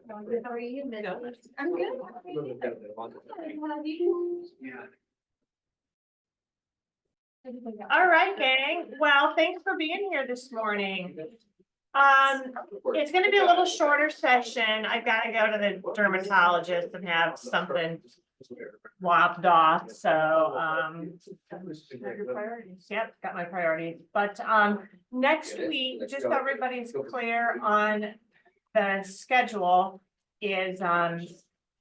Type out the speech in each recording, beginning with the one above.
How are you? I'm good. All right, gang. Well, thanks for being here this morning. It's gonna be a little shorter session. I've got to go to the dermatologist and have something lopped off, so, your priorities. Yep, got my priorities. But, next week, just so everybody's clear on the schedule is,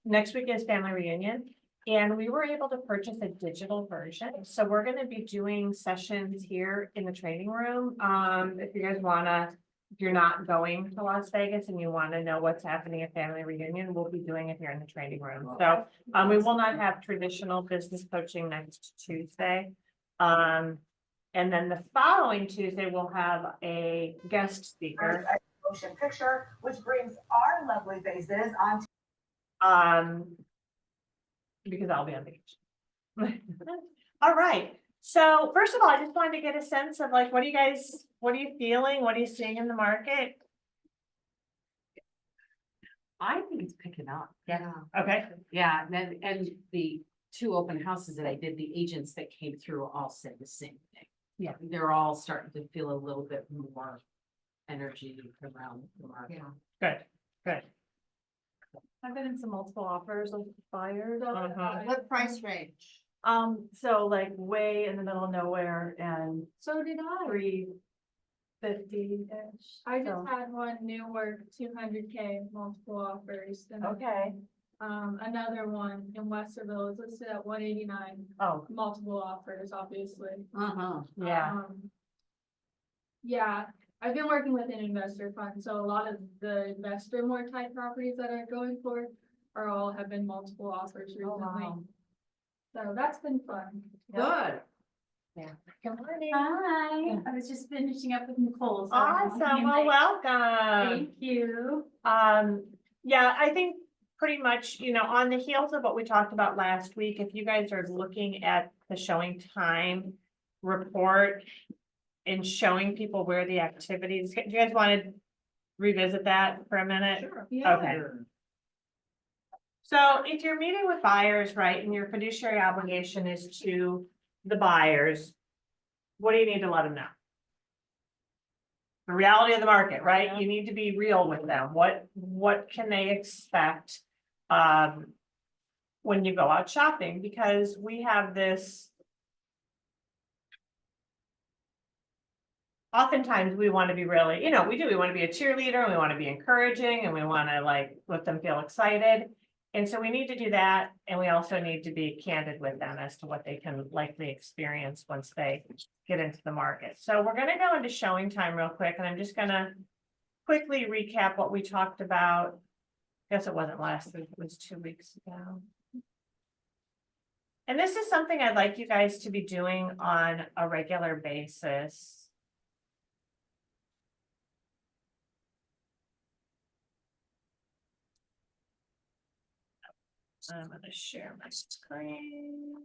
next week is family reunion. And we were able to purchase a digital version. So we're gonna be doing sessions here in the training room. If you guys wanna, if you're not going to Las Vegas and you wanna know what's happening at family reunion, we'll be doing it here in the training room. So we will not have traditional business coaching next Tuesday. And then the following Tuesday, we'll have a guest speaker. Motion picture, which brings our lovely faces on. Because I'll be on vacation. All right. So first of all, I just wanted to get a sense of like, what are you feeling? What are you seeing in the market? I think it's picking up. Yeah. Okay. Yeah, and the two open houses that I did, the agents that came through all said the same thing. Yeah. They're all starting to feel a little bit more energy around the market. Good. Good. I've been in some multiple offers of buyers. What price range? So like way in the middle of nowhere and So did I. 350-ish. I just had one Newark 200K multiple offers. And Okay. another one in Westerville is listed at 189, Oh, multiple offers, obviously. yeah. Yeah, I've been working with an investor fund, so a lot of the investor more type properties that are going for have been multiple offers recently. wow. So that's been fun. Good. Good morning. Hi, I was just finishing up with Nicole. So Awesome. Well, welcome. Thank you. Yeah, I think pretty much, on the heels of what we talked about last week, if you guys are looking at the showing time report and showing people where the activities, do you guys want to revisit that for a minute? Sure. Yeah. Okay. So if you're meeting with buyers, right, and your fiduciary obligation is to the buyers, what do you need to let them know? The reality of the market, right? You need to be real with them. What can they expect when you go out shopping? Because we have this. Oftentimes we want to be really, we want to be a cheerleader and we want to be encouraging and we want to like let them feel excited. And so we need to do that. And we also need to be candid with them as to what they can likely experience once they get into the market. So we're going to go into showing time real quick. And I'm just going to quickly recap what we talked about. I guess it wasn't last week, it was 2 weeks ago. And this is something I'd like you guys to be doing on a regular basis. I'm going to share my screen.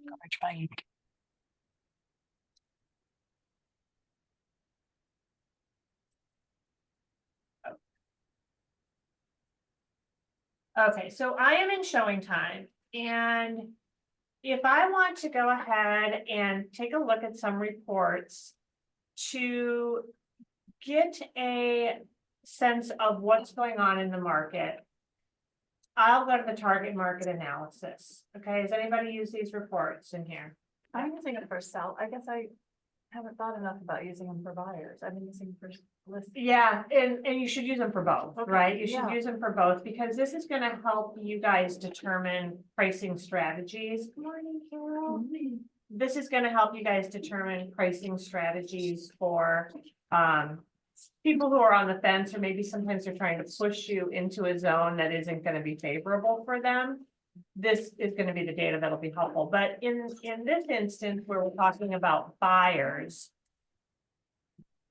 Okay, so I am in showing time, and if I want to go ahead and take a look at some reports to get a sense of what's going on in the market, I'll go to the target market analysis. Okay, does anybody use these reports in here? I'm using it for sell. I guess I haven't thought enough about using them for buyers. I've been using for listings. Yeah, and you should use them for both, Okay, right? You should yeah. use them for both because this is gonna help you guys determine pricing strategies. Good morning, Carol. This is gonna help you guys determine pricing strategies for people who are on the fence, or maybe sometimes they're trying to push you into a zone that isn't gonna be favorable for them. This is gonna be the data that'll be helpful, but in this instance where we're talking about buyers,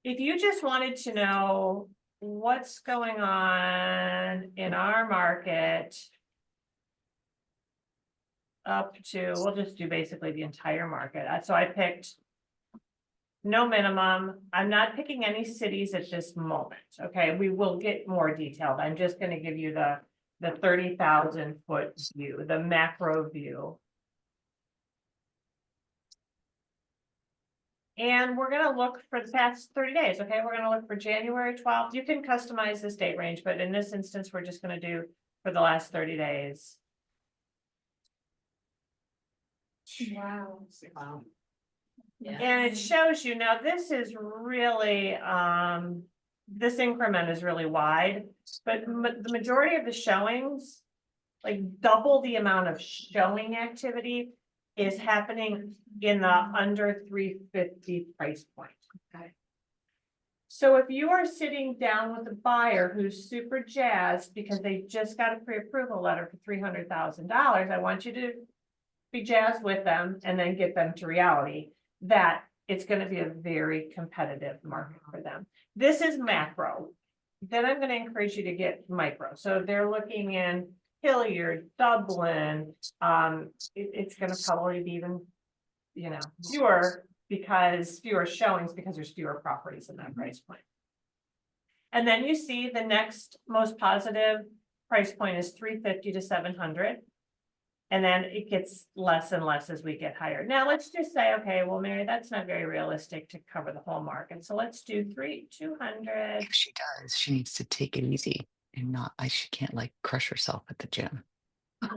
if you just wanted to know what's going on in our market up to, we'll just do basically the entire market. So I picked no minimum. I'm not picking any cities at this moment. Okay, we will get more detailed. I'm just going to give you the 30,000 foot view, the macro view. And we're gonna look for the past 30 days, okay? We're gonna look for January 12th. You can customize this date range, but in this instance, we're just gonna do for the last 30 days. Wow. Wow. Yeah. And it shows you, now this is really, this increment is really wide, but the majority of the showings, like double the amount of showing activity is happening in the under 350 price point. Okay. So if you are sitting down with a buyer who's super jazzed because they just got a pre-approval letter for $300,000, I want you to be jazzed with them and then get them to reality that it's going to be a very competitive market for them. This is macro. Then I'm going to encourage you to get micro. So they're looking in Hilliard, Dublin. It's going to probably be even, fewer showings because there's fewer properties in that price point. And then you see the next most positive price point is 350 to 700. And then it gets less and less as we get higher. Now, let's just say, okay, well, Mary, that's not very realistic to cover the whole market. So let's do 200. If she does, she needs to take it easy and not, she can't like crush herself at the gym. So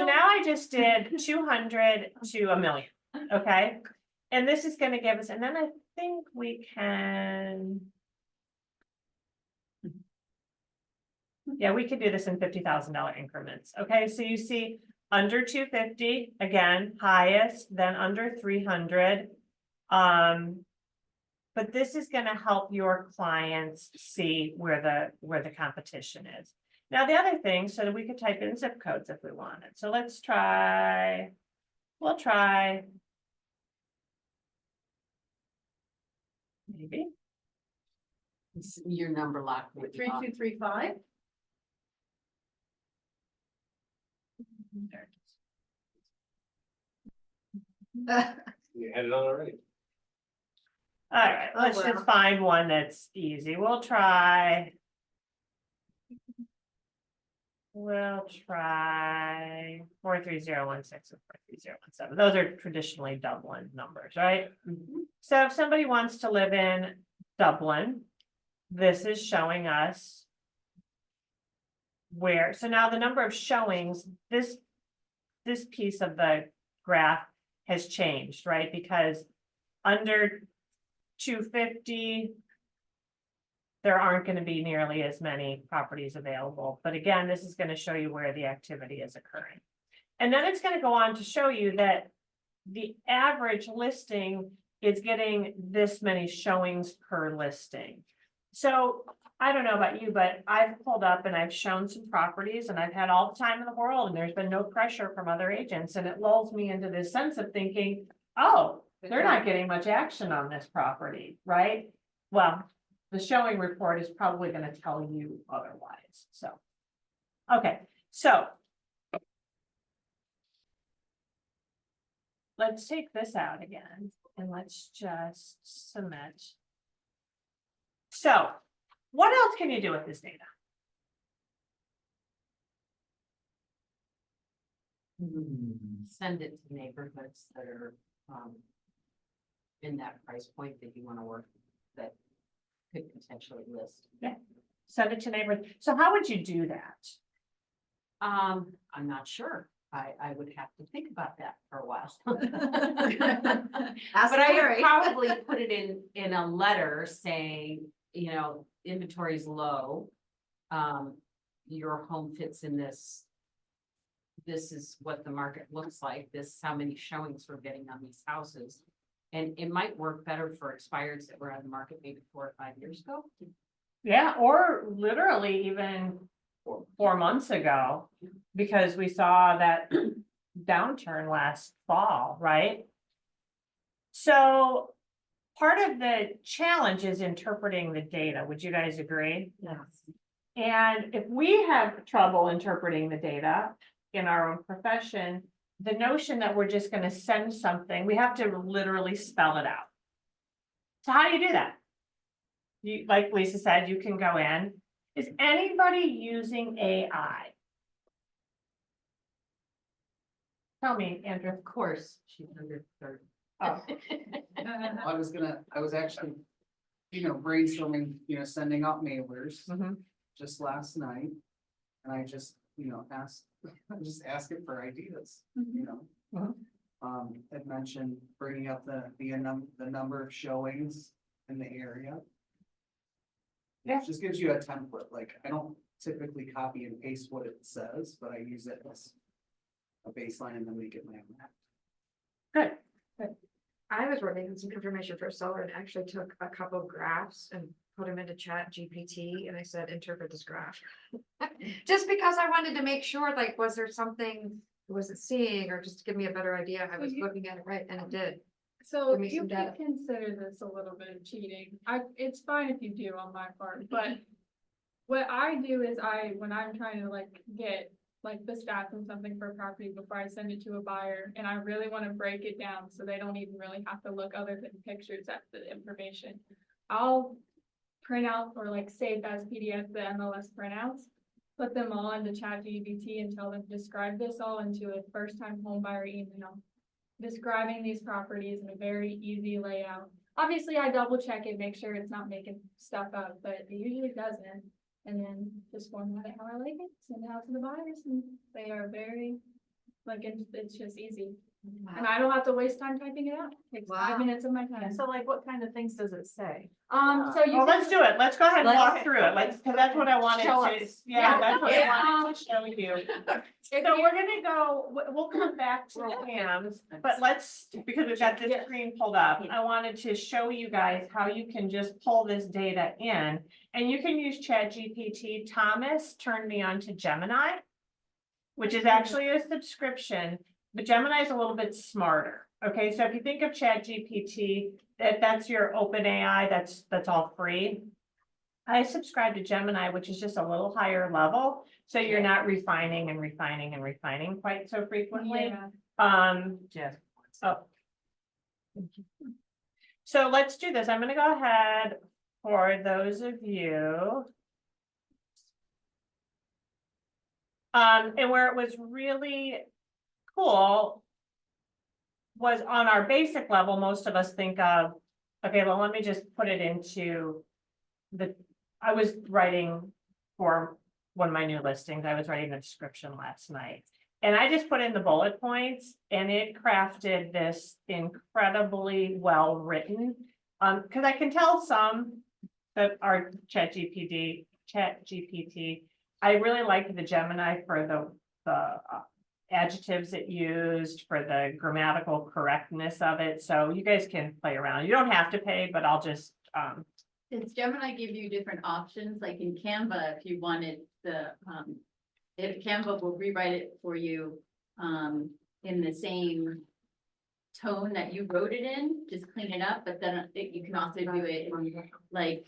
now I just did 200 to $1 million, okay? And this is gonna give us, and then I think we can. Yeah, we could do this in $50,000 increments, okay? So you see under 250, again, highest, then under 300. But this is gonna help your clients see where the competition is. Now, the other thing, so that we could type in zip codes if we wanted. So let's try, we'll try. Maybe. Your number lock. would be off. 3235. You had it on already. All right, let's well. just find one that's easy. We'll try 43016 and 43017. Those are traditionally Dublin numbers, right? So if somebody wants to live in Dublin, this is showing us where, so now the number of showings, this piece of the graph has changed, right? Because under 250, there aren't going to be nearly as many properties available. But again, this is going to show you where the activity is occurring. And then it's going to go on to show you that the average listing is getting this many showings per listing. So I don't know about you, but I've pulled up and I've shown some properties and I've had all the time in the world and there's been no pressure from other agents. And it lulls me into this sense of thinking, oh, they're not getting much action on this property, right? Well, the showing report is probably going to tell you otherwise. So, okay, so let's take this out again and let's just submit. So what else can you do with this data? Send it to neighborhoods that are in that price point that you want to work, that could potentially list. Yeah, send it to neighbors. So how would you do that? I'm not sure. I would have to think about that for a while. Ask But I would Mary. probably put it in a letter saying, inventory is low. Your home fits in this. This is what the market looks like. This is how many showings we're getting on these houses. And it might work better for expireds that were on the market maybe 4 or 5 years ago. Yeah, or literally even 4 months ago, because we saw that downturn last fall, right? So part of the challenge is interpreting the data. Would you guys agree? Yes. And if we have trouble interpreting the data in our own profession, the notion that we're just gonna send something, we have to literally spell it out. So how do you do that? You, like Lisa said, you can go in. Is anybody using AI? Tell me, Andrew. Of course, she's under 30. Oh, I was actually, brainstorming, sending out mailers mhm. just last night. And I just, asked, just ask it for ideas, Mhm. It mentioned bringing up the number of showings in the area. Yeah. It just gives you a template, like, I don't typically copy and paste what it says, but I use it as a baseline and then make it my own map. Good. I was working on some information for a seller and actually took a couple of graphs and put them into Chat GPT and I said, interpret this graph. Just because I wanted to make sure, like, was there something I wasn't seeing or just to give me a better idea, I was looking at it right and it did. So Give me you some can data. consider this a little bit of cheating. It's fine if you do on my part, but what I do is when I'm trying to like get like the stats on something for a property before I send it to a buyer, and I really want to break it down so they don't even really have to look other than pictures at the information. I'll print out or like save as PDF the MLS printouts, put them all into ChatGPT and tell them describe this all into a first time home buyer email. Describing these properties in a very easy layout. Obviously, I double check it, make sure it's not making stuff up, but it usually doesn't. And then just format it how I like it, send it out to the buyers, and they are very, like, it's just easy. And I don't have to waste time typing it out. Takes Wow. 5 minutes of my time. So like, what kind of things does it say? So you Well, let's do it. Let's go ahead and walk Let's- through it. Because that's what I wanted Show to, us. yeah, Yeah, that's what I yeah. wanted to show you. If So you- we're gonna go, we'll come back to Pam's, but let's, because we've got this Yeah. screen pulled up, I wanted to show you guys how you can just pull this data in. And you can use ChatGPT. Thomas turned me on to Gemini, which is actually a subscription, but Gemini is a little bit smarter. Okay, so if you think of ChatGPT, that's your open AI, that's all free. I subscribe to Gemini, which is just a little higher level, so you're not refining and refining and refining quite so frequently. Yeah. Jeff. Oh. So let's do this. I'm gonna go ahead for those of you. And where it was really cool was on our basic level, most of us think of, okay, well, let me just put it into I was writing for one of my new listings, I was writing the description last night. And I just put in the bullet points and it crafted this incredibly well written. Because I can tell some that are ChatGPT. I really liked the Gemini for the adjectives it used, for the grammatical correctness of it. So you guys can play around. You don't have to pay, but I'll just Does Gemini give you different options, like in Canva, if you wanted if Canva will rewrite it for you, in the same tone that you wrote it in, just clean it up, but then you can also do it like,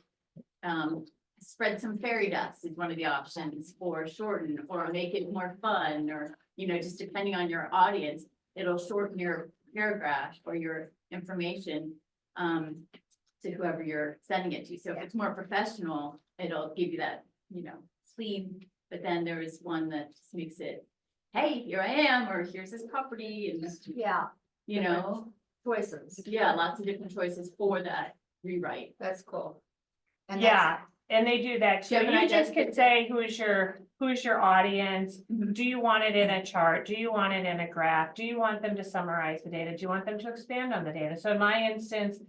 spread some fairy dust is one of the options, or shorten, or make it more fun, or, just depending on your audience, it'll shorten your paragraph or your information, to whoever you're sending it to. So if it's more professional, it'll give you that, clean, but then there is one that just makes it, hey, here I am, or here's this property, and Yeah. Choices. yeah, lots of different choices for that rewrite. That's cool. And yeah, and they do that too. Gemini You just does could it. say, who's your audience? Mhm. Do you want it in a chart? Do you want it in a graph? Do you want them to summarize the data? Do you want them to expand on the data? So in my instance,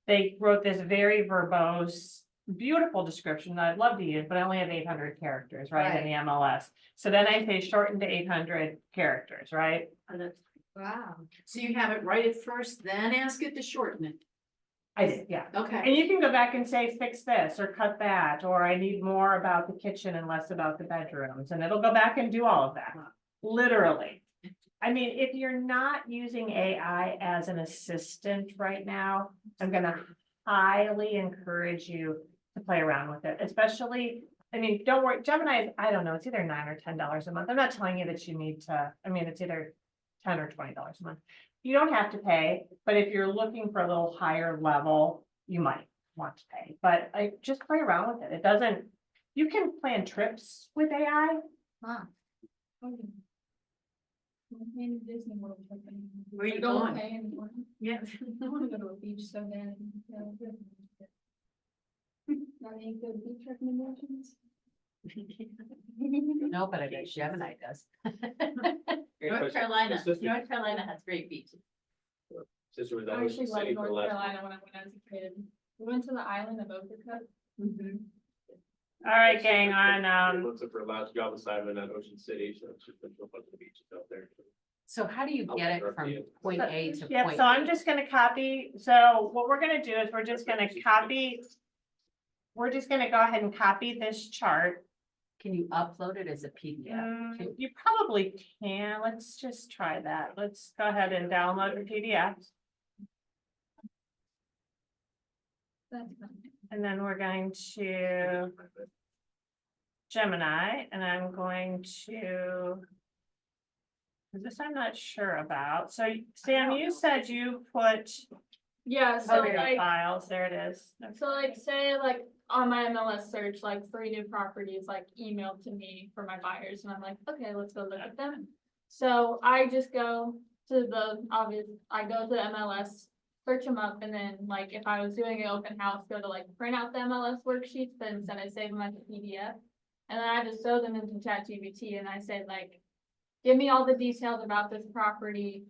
they wrote this very verbose, beautiful description that I'd love to use, but I only have 800 characters, right, in the MLS. So then I say shorten to 800 characters, right? Wow. So you have it write it first, then ask it to shorten it. I did, yeah. Okay. And you can go back and say, fix this or cut that, or I need more about the kitchen and less about the bedrooms, and it'll go back and do all of that, literally. I mean, if you're not using AI as an assistant right now, I'm gonna highly encourage you to play around with it, especially, I mean, don't worry, Gemini, I don't know, it's either $9 or $10 a month. I'm not telling you that you need to, I mean, it's either $10 or $20 a month. You don't have to pay, but if you're looking for a little higher level, you might want to pay, but I just play around with it. It doesn't, you can plan trips with AI. In Disney World. Where you Don't going? pay anymore. Yeah. I wanna go to a beach so bad. Any good beach recommendations? No, but I bet Gemini does. North Carolina, North Carolina has great beaches. Sister was I at actually Ocean loved City for the North last. Carolina when I went as a kid. We went to the island of Oahuka. All right, gang, on, Looks for a last job assignment at Ocean City, so she's been to a bunch of beaches out there. So how do you get it from point A to yep, point? so I'm just gonna copy, so what we're gonna do is we're just gonna copy. We're just gonna go ahead and copy this chart. Can you upload it as a PDF? too? You probably can, let's just try that. Let's go ahead and download the PDF. That's fun. And then we're going to Gemini, and I'm going to. This I'm not sure about. So Sam, you said you put Yeah, so other like, files, there it is. so like, say like on my MLS search, like 3 new properties, like emailed to me for my buyers, and I'm like, okay, let's go look at them. So I just go to I go to the MLS, search them up, and then like if I was doing an open house, go to like print out the MLS worksheets, but instead I save them as a PDF. And then I just throw them into ChatGPT and I say like, give me all the details about this property.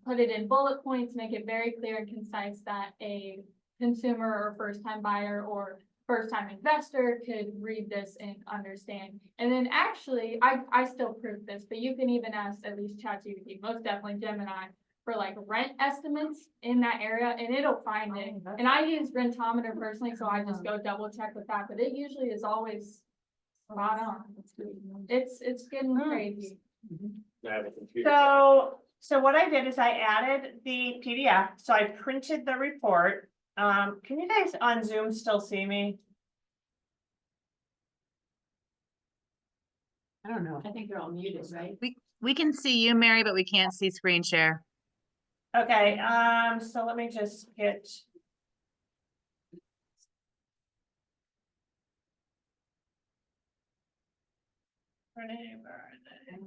Put it in bullet points, make it very clear and concise that a consumer or first-time buyer or first-time investor could read this and understand. And then actually, I still prove this, but you can even ask at least ChatGPT, most definitely Gemini, for like rent estimates in that area, and it'll find it. And I use Rentometer personally, so I just go double check with that, but it usually is always spot on. It's getting crazy. I have a computer. So what I did is I added the PDF, so I printed the report. Can you guys on Zoom still see me? I don't know. I think they're all muted, right? We can see you, Mary, but we can't see screen share. Okay, so let me just get. Her name, where are they?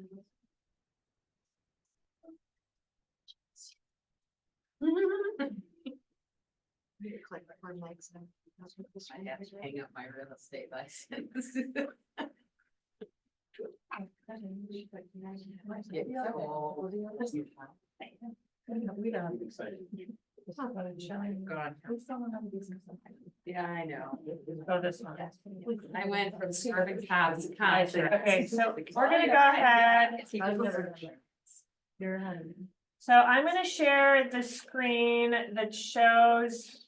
Click on likes and. I have to hang up my real estate license. We don't. Excited. God. Yeah, I know. Oh, this one. I went from serving cows to concert. Okay, so we're gonna go ahead. So I'm gonna share the screen that shows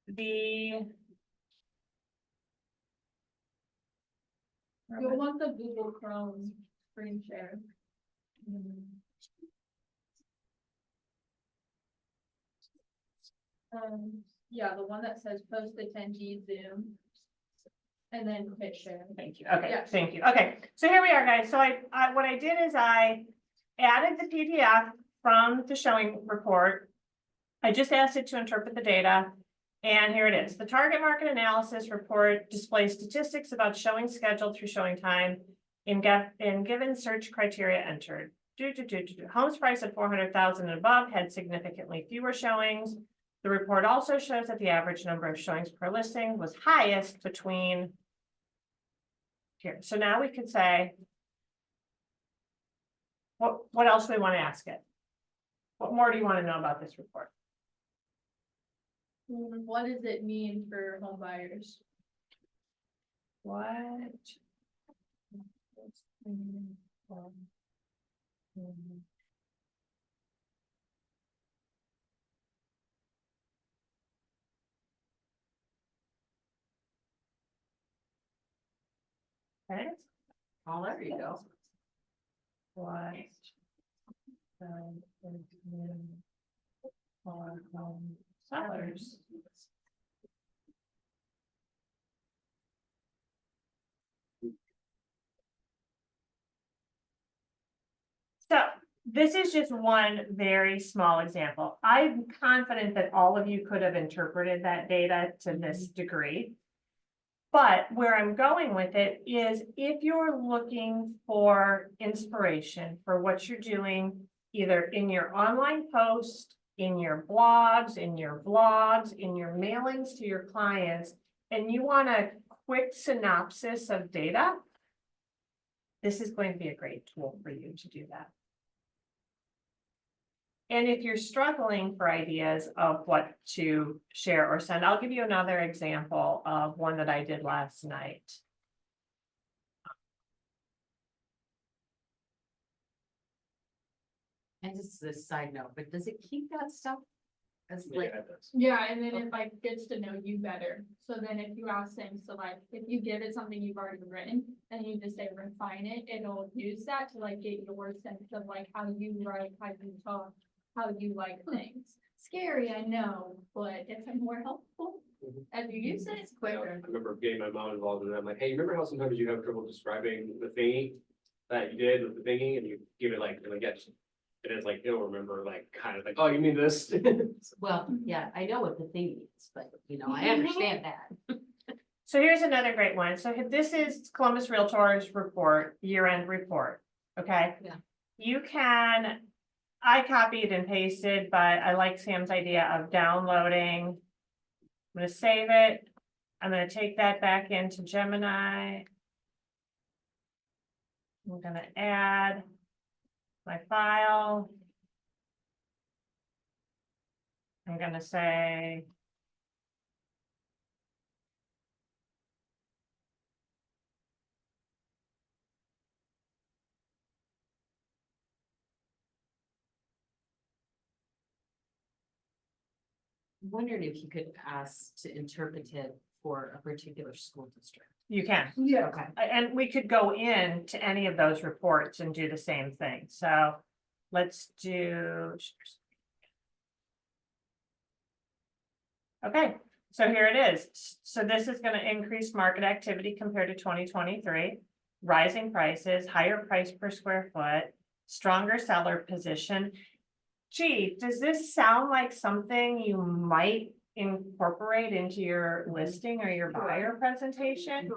the. You'll want the Google Chrome screen share. Yeah, the one that says post attendee Zoom. And then hit share. Thank you. Okay, Yeah. thank you. Okay, so here we are, guys. So what I did is I added the PDF from the showing report. I just asked it to interpret the data. And here it is. The target market analysis report displays statistics about showing schedule through showing time in given search criteria entered. Homes priced at 400,000 and above had significantly fewer showings. The report also shows that the average number of showings per listing was highest between here. So now we could say, what else do we want to ask it? What more do you want to know about this report? What does it mean for home buyers? What? Okay. Oh, there you go. What? For home sellers. So this is just one very small example. I'm confident that all of you could have interpreted that data to this degree. But where I'm going with it is if you're looking for inspiration for what you're doing, either in your online post, in your blogs, in your vlogs, in your mailings to your clients, and you want a quick synopsis of data, this is going to be a great tool for you to do that. And if you're struggling for ideas of what to share or send, I'll give you another example of one that I did last night. And this is a side note, but does it keep that stuff as Yeah, like, it does. Yeah, and then it like gets to know you better. So then if you ask things to like, if you give it something you've already written and you just say refine it, it'll use that to like get your sense of like how you write, how you talk, how you like things. Scary, I know, but it's more helpful as you use it, it's I quicker. remember getting my mom involved in that. I'm like, hey, remember how sometimes you have trouble describing the thingy that you did with the thingy and you give it like, yes. It is like, it'll remember like, kind of like, oh, you mean this? well, yeah, I know what the thing is, but you know, I understand that. So here's another great one. So this is Columbus Realtors report, year-end report, okay? Yeah. You can, I copied and pasted, but I like Sam's idea of downloading. I'm gonna save it. I'm gonna take that back into Gemini. I'm gonna add my file. I'm gonna say. I'm wondering if you could ask to interpret it for a particular school district. You can. Yeah. Okay, and we could go in to any of those reports and do the same thing, so let's do. Okay, so here it is. So this is gonna increase market activity compared to 2023. Rising prices, higher price per square foot, stronger seller position. Gee, does this sound like something you might incorporate into your listing or your buyer presentation?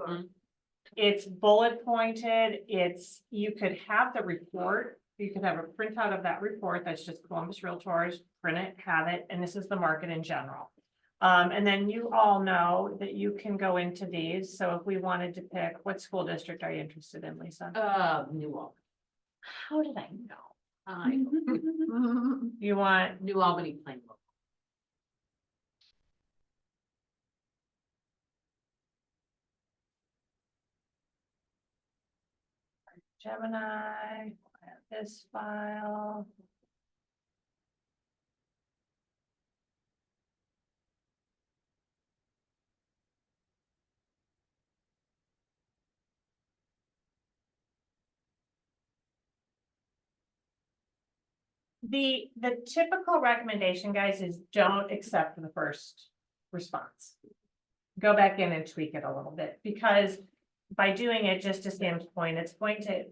It's bullet pointed, you could have the report, you could have a printout of that report, that's just Columbus Realtors, print it, have it, and this is the market in general. And then you all know that you can go into these, so if we wanted to pick, what school district are you interested in, Lisa? New Albany. How did I know? I, You want, New Albany plain local. Gemini, I have this file. The typical recommendation, guys, is don't accept the first response. Go back in and tweak it a little bit, because by doing it, just to Sam's point, it's going to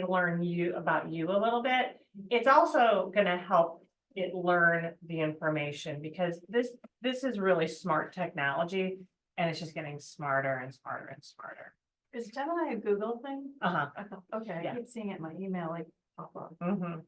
learn about you a little bit. It's also gonna help it learn the information, because this is really smart technology, and it's just getting smarter and smarter and smarter. Is Gemini a Google thing? Uh-huh. Okay, Yeah. I keep seeing it in my email, like, pop up. Mhm.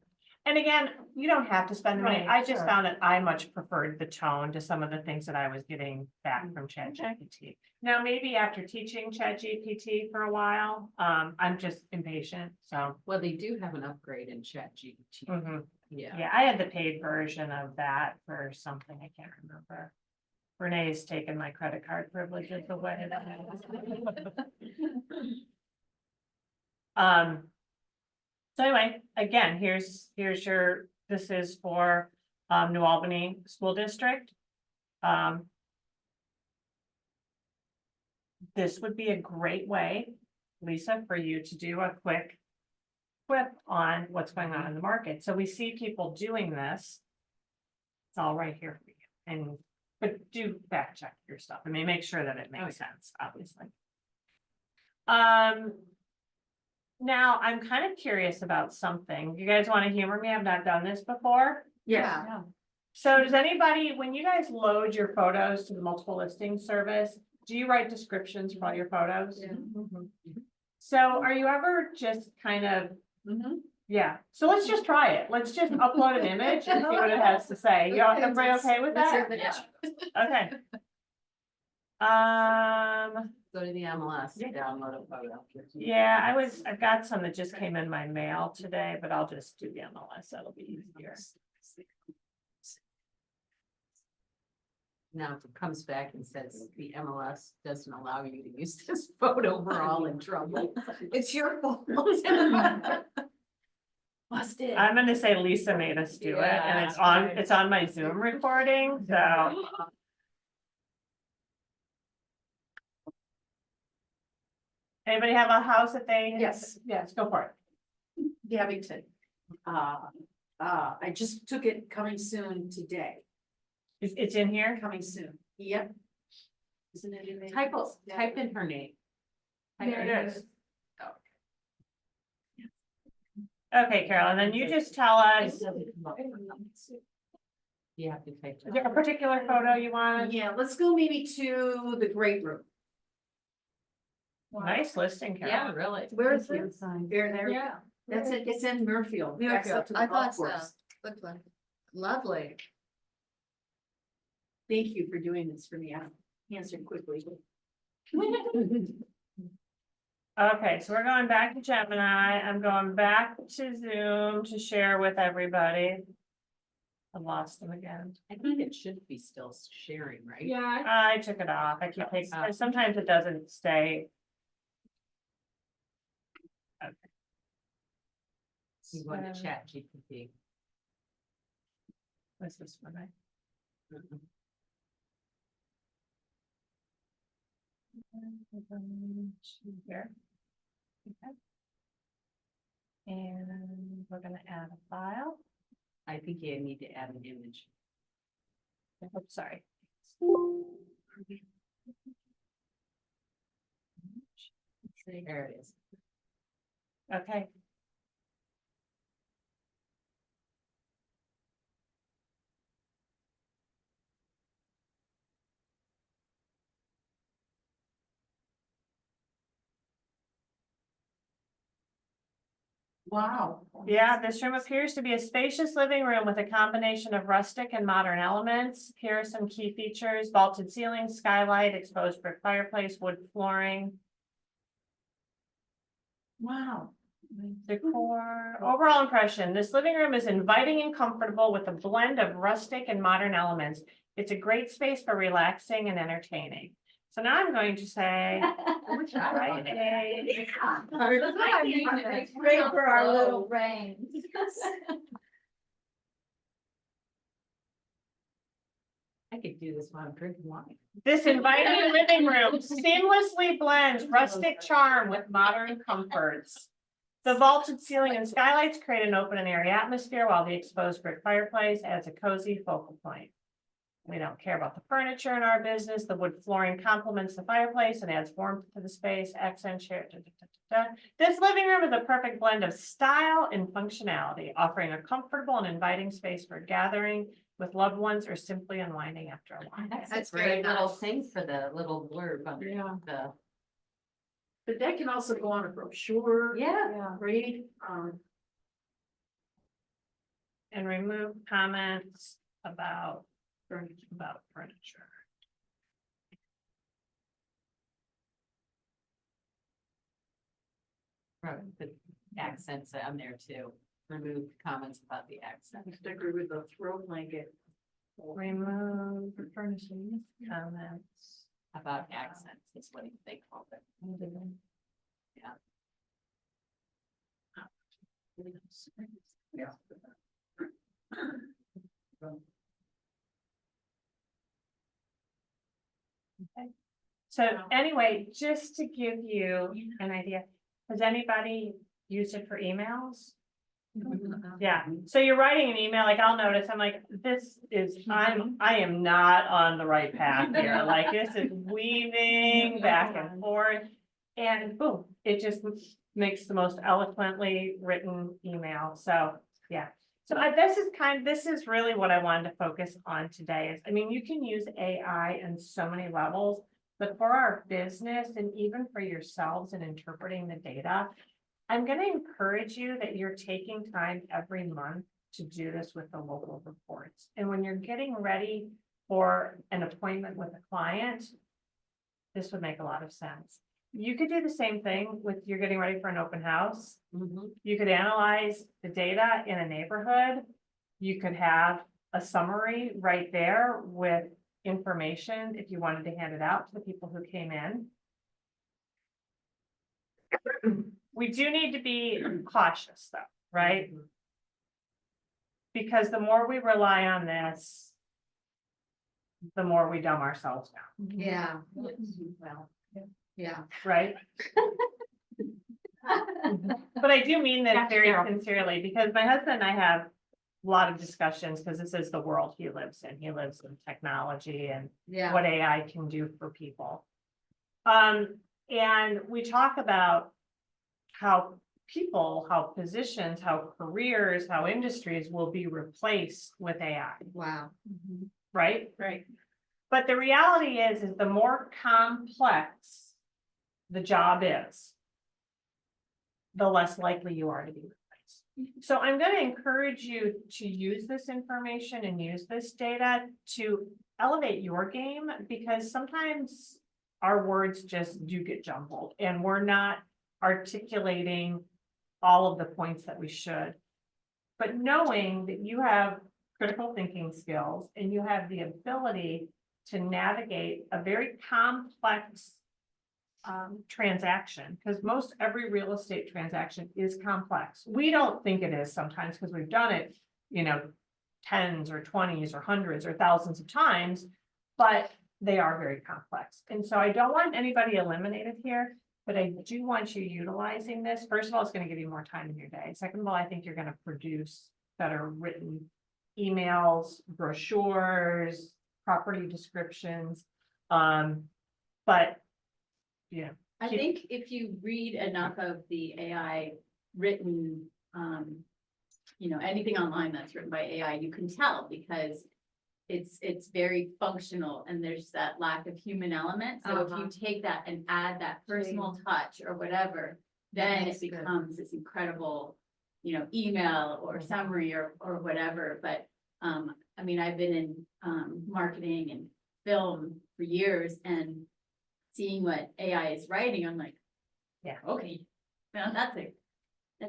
And again, you don't have to spend the money. Right, I just sure. found that I much preferred the tone to some of the things that I was getting back from Okay. ChatGPT. Now, maybe after teaching ChatGPT for a while, I'm just impatient, so. Well, they do have an upgrade in ChatGPT. Mhm. Yeah. Yeah, I had the paid version of that for something, I can't remember. Renee's taken my credit card privileges away. So anyway, again, here's your, this is for New Albany School District. This would be a great way, Lisa, for you to do a quick quip on what's going on in the market. So we see people doing this. It's all right here for you. And but do fact check your stuff. I mean, make sure that it makes sense, obviously. Now, I'm kind of curious about something. You guys want to humor me? I've not done this before. Yeah. So does anybody, when you guys load your photos to the multiple listing service, do you write descriptions for all your photos? Yeah. So are you ever just kind of, yeah, so let's just try it. Let's just upload an image and see what it has to say. You all, everybody okay with that? Okay. Go to the MLS, download a photo. Yeah, I've got some that just came in my mail today, but I'll just do the MLS. That'll be easier. Now, if it comes back and says the MLS doesn't allow you to use this photo, we're all in trouble. It's your fault. Busted. I'm gonna say Lisa made us do it, and it's on my Zoom recording, so. Anybody have a house that they? Yes. Yes, go for it. Gabington. I just took it coming soon today, It's in here? coming soon. Yep. Isn't it in there? Type in her name. There it is. Okay, Carol, and then you just tell us, You have to type. is there a particular photo you want? Yeah, let's go maybe to the great room. Nice listing, Carol. Yeah, really. Where is it? There, Yeah. that's it, it's in Murfield. Backs up to the golf course. Looked like, lovely. Thank you for doing this for me. I answered quickly. Okay, so we're going back to Gemini. I'm going back to Zoom to share with everybody. I lost them again. I think it should be still sharing, right? Yeah, I took it off. I keep taking, sometimes it doesn't stay. You want to chat GPT. What's this one, right? Here. Okay. And we're gonna add a file. I think you need to add an image. Oh, sorry. There it is. Okay. Wow. Yeah, this room appears to be a spacious living room with a combination of rustic and modern elements. Here are some key features: vaulted ceilings, skylight, exposed brick fireplace, wood flooring. Wow. Decor. Overall impression, this living room is inviting and comfortable with a blend of rustic and modern elements. It's a great space for relaxing and entertaining. So now I'm going to say, write a It's great for our little brains. I could do this while I'm drinking wine. This inviting living room seamlessly blends rustic charm with modern comforts. The vaulted ceiling and skylights create an open and airy atmosphere, while the exposed brick fireplace adds a cozy focal point. We don't care about the furniture in our business. The wood flooring complements the fireplace and adds warmth to the space. Accent share. This living room is a perfect blend of style and functionality, offering a comfortable and inviting space for gathering with loved ones or simply unwinding after a while. That's a very great little nice. thing for the little blurb under the. But that can also go on a brochure. Yeah. Great, And remove comments about furniture. Right, the accents on there too. Remove comments about the accent. sticker with a throw blanket. Remove furnishings, comments. About accents is what they call it. Yeah. Yeah. So anyway, just to give you an idea, has anybody used it for emails? Yeah, so you're writing an email, like I'll notice, I'm like, this is, I am not on the right path here, like this is weaving back and forth. And boom, it just makes the most eloquently written email. So, yeah. So this is really what I wanted to focus on today is, I mean, you can use AI in so many levels, but for our business and even for yourselves in interpreting the data, I'm going to encourage you that you're taking time every month to do this with the local reports. And when you're getting ready for an appointment with a client, this would make a lot of sense. You could do the same thing with you're getting ready for an open house. You could analyze the data in a neighborhood. You could have a summary right there with information if you wanted to hand it out to the people who came in. We do need to be cautious though, right? Because the more we rely on this, the more we dumb ourselves down, Yeah. well, Yeah. right? But I do mean this That's very fair. sincerely, because my husband and I have a lot of discussions, because this is the world he lives in. He lives in technology and Yeah. what AI can do for people. And we talk about how people, how positions, how careers, how industries will be replaced with AI, Wow. right? Right. But the reality is the more complex the job is, the less likely you are to be replaced. So I'm going to encourage you to use this information and use this data to elevate your game, because sometimes our words just do get jumbled and we're not articulating all of the points that we should. But knowing that you have critical thinking skills and you have the ability to navigate a very complex transaction, because most every real estate transaction is complex. We don't think it is sometimes because we've done it, you know, tens or 20s or hundreds or thousands of times, but they are very complex. And so I don't want anybody eliminated here, but I do want you utilizing this. First of all, it's going to give you more time in your day. Second of all, I think you're going to produce better written emails, brochures, property descriptions. But you know, I think if you read enough of the AI written, anything online that's written by AI, you can tell because it's very functional and there's that lack of human element. So if you take that and add that personal touch or whatever, then it becomes this incredible, email or summary or whatever. But I mean, I've been in marketing and film for years, and seeing what AI is writing, I'm like, yeah, okay, well, that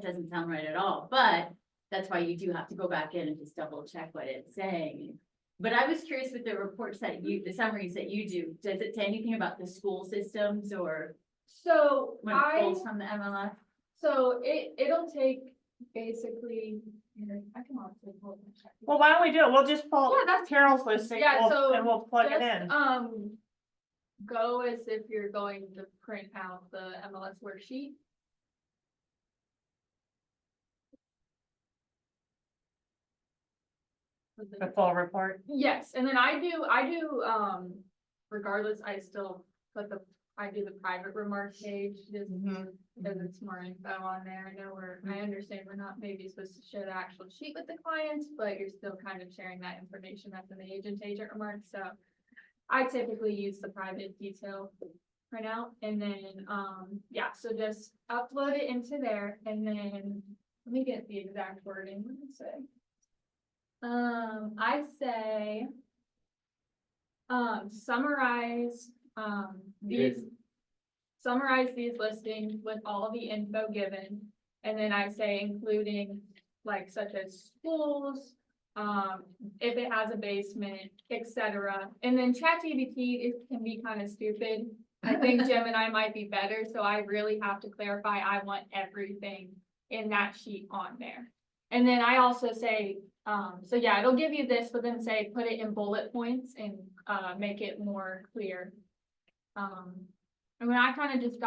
doesn't sound right at all. But that's why you do have to go back in and just double check what it's saying. But I was curious with the reports the summaries that you do, does it say anything about the school systems or So when it pulls from the MLS? so it'll take basically, I can also pull it and check. well, why don't we do it? We'll just pull Yeah, that's- Carol's listing, Yeah, so and we'll plug it just, in. go as if you're going to print out the MLS worksheet. The full report. Yes, and then I do, regardless, I still I do the private remarks page, just because it's more info on there. I know I understand we're not maybe supposed to share the actual sheet with the clients, but you're still kind of sharing that information that's in the agent remarks. So I typically use the private detail printout, and then, so just upload it into there, and then, let me get the exact wording, what did it say? I say, summarize these listings with all the info given, and then I say including like such as schools, if it has a basement, etc. And then ChatGPT, it can be kind of stupid. I think Gemini might be better, so I really have to clarify, I want everything in that sheet on there. And then I also say, it'll give you this, but then say, put it in bullet points and make it more clear. I mean, I kind of just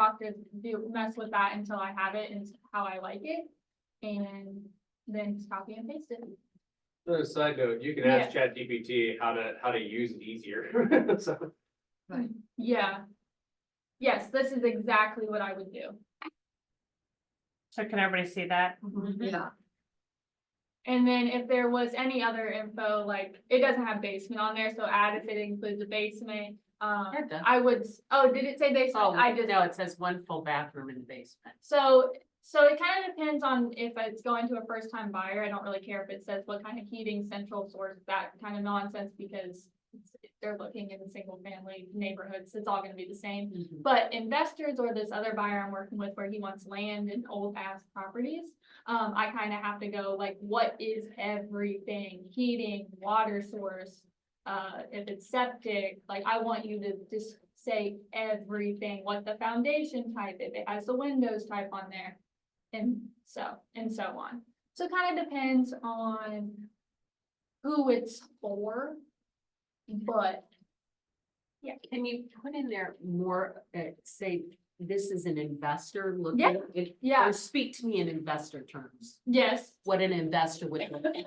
mess with that until I have it and how I like it, and then just copy and paste it. On a side note, you can ask ChatGPT how to use it easier. So, Yeah. Yes, this is exactly what I would do. So can everybody see that? Yeah. And then if there was any other info, like, it doesn't have basement on there, so add if it includes a basement. It does. I would, did it say basement? Oh, I just, no, it says one full bathroom in the basement. so it kind of depends on if it's going to a first time buyer. I don't really care if it says what kind of heating, central source, that kind of nonsense, because they're looking in single family neighborhoods, it's all gonna be the same. But investors or this other buyer I'm working with where he wants land in old ass properties, I kind of have to go like, what is everything? Heating, water source, if it's septic, like I want you to just say everything, what the foundation type, if it has the windows type on there. And so on. So it kind of depends on who it's for. But Yeah, can you put in there more, say, this is an investor looking? Yeah, it- yeah. Or speak to me in investor terms, yes, what an investor would look at.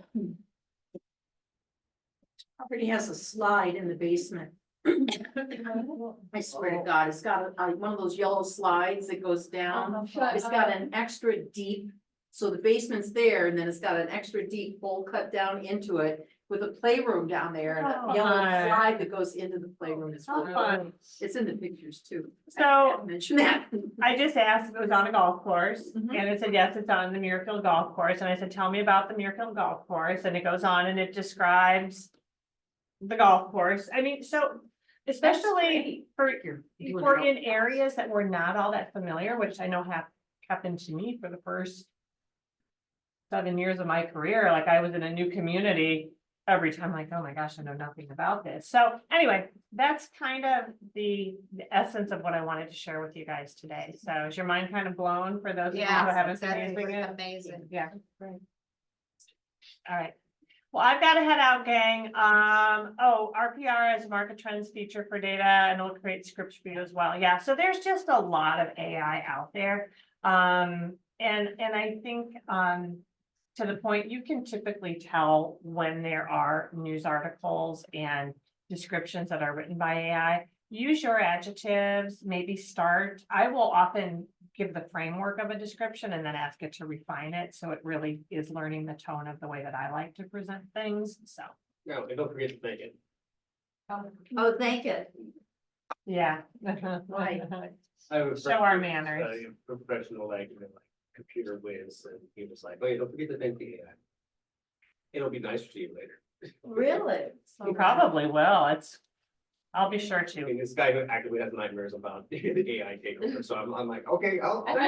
Property has a slide in the basement. I swear to God, it's got one of those yellow slides that goes down. It's got an extra deep, so the basement's there, and then it's got an extra deep hole cut down into it with a playroom down there and a yellow fun. slide that goes into the playroom. It's How really fun. cool. It's in the pictures too. I So- forgot to mention that. I just asked if it was on a golf course, Mhm. and it said, yes, it's on the Muirfield Golf Course, and I said, tell me about the Muirfield Golf Course, and it goes on and it describes the golf course. I mean, so especially for in areas that we're not all that familiar, which I know happened to me for the first 7 years of my career, like I was in a new community every time, like, oh my gosh, I know nothing about this. So anyway, that's kind of the essence of what I wanted to share with you guys today. So is your mind kind of blown for those of you who haven't been using it? Amazing. Yeah. All right. Well, I've got to head out, gang. RPR is market trends feature for data, and it'll create scripts for you as well. Yeah, so there's just a lot of AI out there. And I think to the point, you can typically tell when there are news articles and descriptions that are written by AI. Use your adjectives, maybe start. I will often give the framework of a description and then ask it to refine it. So it really is learning the tone of the way that I like to present things. So, No, and don't forget to thank it. Oh, thank it. yeah. Right. I have a Show friend our who's, manners. a professional, like computer whiz, and he was like, oh, yeah, don't forget to thank the AI. It'll be nicer to you later. Really? You probably will. I'll be sure I to. mean, this guy who actively has nightmares about the AI takeover, so I'm like, okay, I'll thank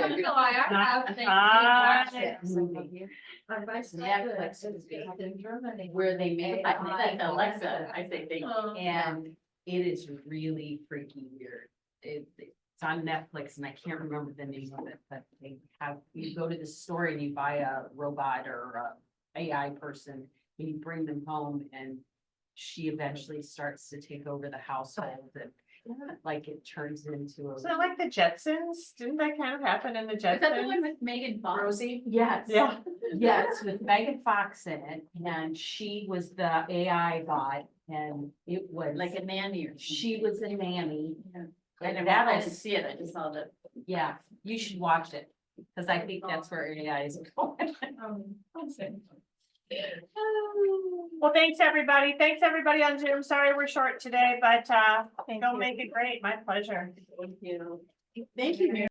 you. Netflix is based in Germany. Where they make. I think Alexa, I think they. And it is really freaky weird. It's on Netflix and I can't remember the name of it, but you go to the store and you buy a robot or a AI person and you bring them home and she eventually starts to take over the household and like it turns into a. So like the Jetsons, didn't that kind of happen in the Is that the one Jetsons? with Megan Fox? Rosie? Yes. Yeah. Yes, with Megan Fox in it, and she was the AI bot, and it was. Like a nanny or She was a nanny. I And didn't see it, I just saw that. Yeah, you should watch it, because I think that's where AI is going. Well, thanks, everybody. Thanks, everybody on Zoom. Sorry we're short today, but go make it great. My pleasure. Thank you. Thank you, Mary.